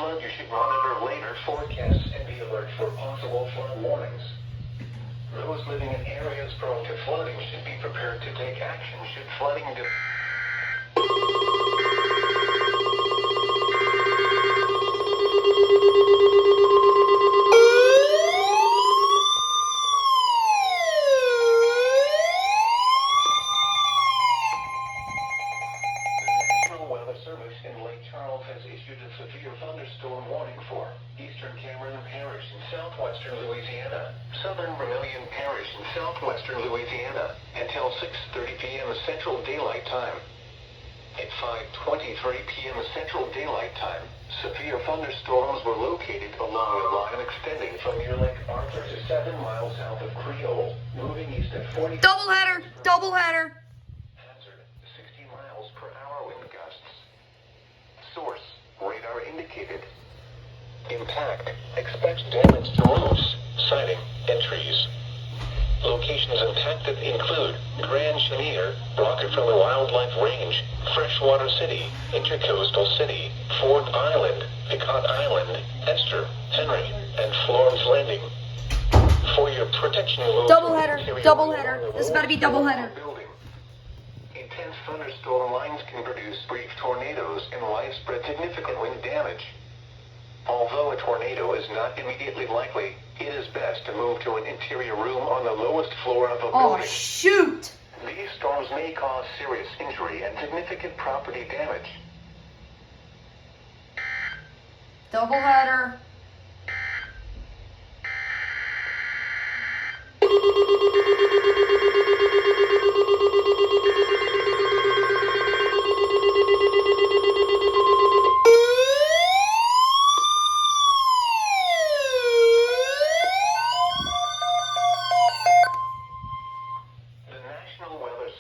flood, you should monitor later forecasts and be alert for possible flood warnings. Those living in areas prone to flooding should be prepared to take action should flooding Service in Lake Charles has issued a severe thunderstorm warning for eastern Cameron Parish in southwestern Louisiana, southern Vermilion Parish in southwestern Louisiana, until 6:30 p.m. Central Daylight Time. At 5:23 p.m. Central Daylight Time, severe thunderstorms were located along a line extending from near Lake Arthur to 7 miles south of Creole, moving east at 40. Doubleheader! Doubleheader! Hazard, 60 miles per hour wind gusts. Source, radar indicated. Impact, expect damage to roofs, siding, and trees. Locations impacted include Grand Chenier, Rockefeller Wildlife Range, Freshwater City, Intercoastal City, Fort Island, Picot Island, Esther, Henry, and Florence Landing. For your protection, Doubleheader. This is about to be doubleheader. Intense thunderstorm lines can produce brief tornadoes and widespread significant wind damage. Although a tornado is not immediately likely, it is best to move to an interior room on the lowest floor of a building. Oh, shoot! These storms may cause serious injury and significant property damage. Doubleheader.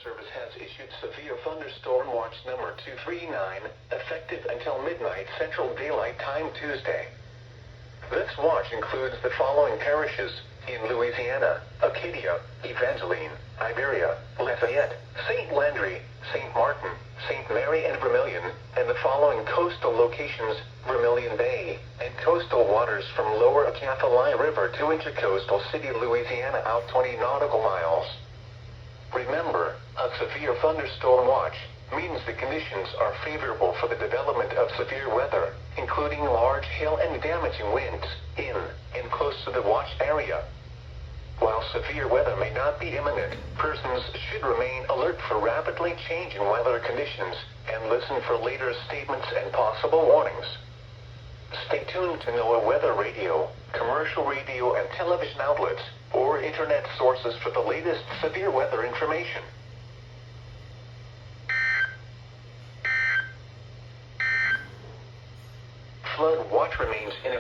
Service has issued severe thunderstorm watch number 239, effective until midnight Central Daylight Time Tuesday. This watch includes the following parishes in Louisiana: Acadia, Evangeline, Iberia, Lafayette, St. Landry, St. Martin, St. Mary, and Vermilion, and the following coastal locations: Vermilion Bay, and coastal waters from lower Atchafalaya River to Intercoastal City, Louisiana, out 20 nautical miles. Remember, a severe thunderstorm watch means the conditions are favorable for the development of severe weather, including large hail and damaging winds, in and close to the watch area. While severe weather may not be imminent, persons should remain alert for rapidly changing weather conditions and listen for later statements and possible warnings. Stay tuned to NOAA weather radio, commercial radio and television outlets, or internet sources for the latest severe weather information. Flood watch remains in effect.